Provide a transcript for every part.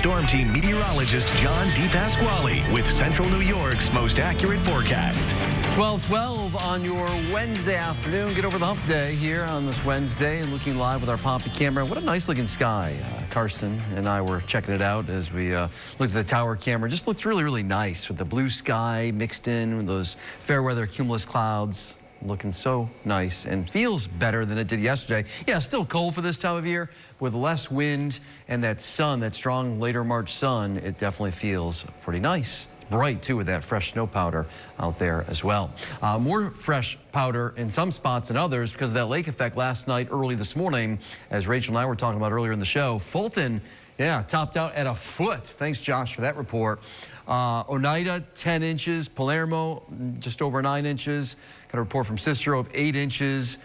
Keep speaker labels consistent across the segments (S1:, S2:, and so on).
S1: Storm Team meteorologist John DePasquale with Central New York's most accurate forecast.
S2: 12:12 on your Wednesday afternoon. Get over the hump day here on this Wednesday and looking live with our Poppy camera. What a nice looking sky. Karsten and I were checking it out as we looked at the tower camera. Just looks really, really nice with the blue sky mixed in with those fair weather cumulus clouds. Looking so nice and feels better than it did yesterday. Yeah, still cold for this time of year. With less wind and that sun, that strong later March sun, it definitely feels pretty nice. Bright too with that fresh snow powder out there as well. More fresh powder in some spots than others because of that lake effect last night, early this morning, as Rachel and I were talking about earlier in the show. Fulton, yeah, topped out at a foot. Thanks, Josh, for that report. Oneida, 10 inches. Palermo, just over 9 inches. Got a report from Cicero of 8 inches.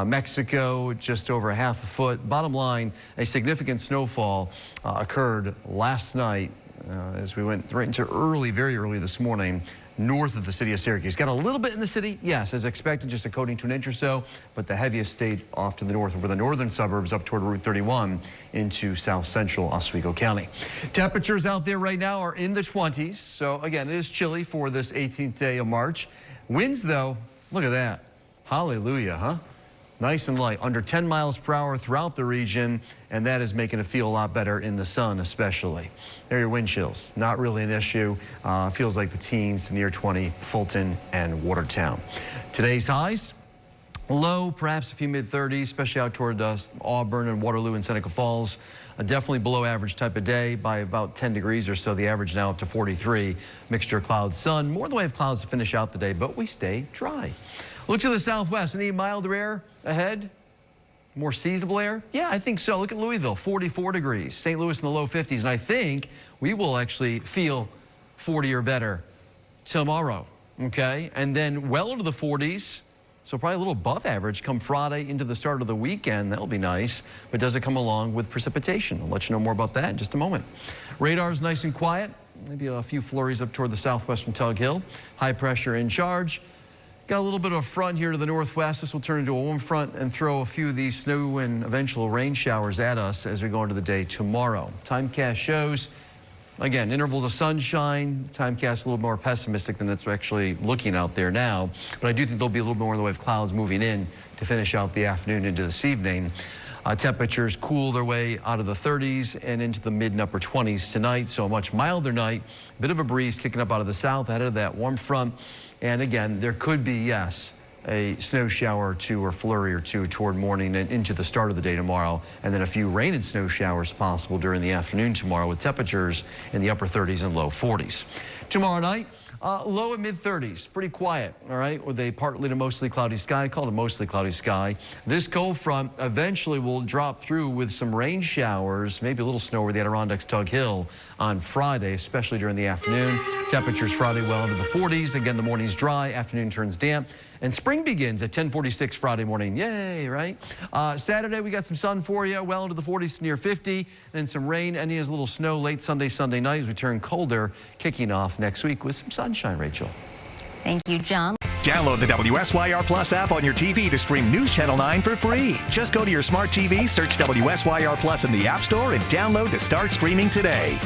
S2: Mexico, just over a half a foot. Bottom line, a significant snowfall occurred last night as we went right into very early this morning, north of the city of Syracuse. Got a little bit in the city, yes, as expected, just a coating to an inch or so, but the heaviest stayed off to the north over the northern suburbs up toward Route 31 into south central Oswego County. Temperatures out there right now are in the 20s, so again, it is chilly for this 18th day of March. Winds, though, look at that. Hallelujah, huh? Nice and light, under 10 miles per hour throughout the region, and that is making it feel a lot better in the sun especially. There are your wind chills, not really an issue. Feels like the teens near 20, Fulton and Watertown. Today's highs, low, perhaps a few mid-30s, especially out toward Auburn and Waterloo and Seneca Falls. Definitely below average type of day by about 10 degrees or so. The average now up to 43. Mixture of clouds, sun. More in the way of clouds to finish out the day, but we stay dry. Look to the southwest. Any milder air ahead? More seasonable air? Yeah, I think so. Look at Louisville, 44 degrees. St. Louis in the low 50s. And I think we will actually feel 40 or better tomorrow, okay? And then well into the 40s. So probably a little above average come Friday into the start of the weekend. That'll be nice. But does it come along with precipitation? I'll let you know more about that in just a moment. Radar's nice and quiet. Maybe a few flurries up toward the southwestern Tug Hill. High pressure in charge. Got a little bit of a front here to the northwest. This will turn into a warm front and throw a few of these snow and eventual rain showers at us as we go into the day tomorrow. Timecast shows, again, intervals of sunshine. Timecast a little more pessimistic than it's actually looking out there now. But I do think there'll be a little more in the way of clouds moving in to finish out the afternoon into this evening. Temperatures cool their way out of the 30s and into the mid and upper 20s tonight. So a much milder night. A bit of a breeze kicking up out of the south ahead of that warm front. And again, there could be, yes, a snow shower or two or flurry or two toward morning and into the start of the day tomorrow. And then a few rain and snow showers possible during the afternoon tomorrow with temperatures in the upper 30s and low 40s. Tomorrow night, low and mid 30s, pretty quiet, all right, with a partly to mostly cloudy sky, called a mostly cloudy sky. This cold front eventually will drop through with some rain showers, maybe a little snow over the Adirondacks Tug Hill on Friday, especially during the afternoon. Temperatures Friday well into the 40s. Again, the morning's dry, afternoon turns damp. And spring begins at 10:46 Friday morning. Yay, right? Saturday, we got some sun for you, well into the 40s to near 50. Then some rain, any as little snow late Sunday night as we turn colder, kicking off next week with some sunshine, Rachel.
S3: Thank you, John.
S1: Download the WSYR Plus app on your TV to stream News Channel 9 for free. Just go to your smart TV, search WSYR Plus in the App Store, and download to start streaming today.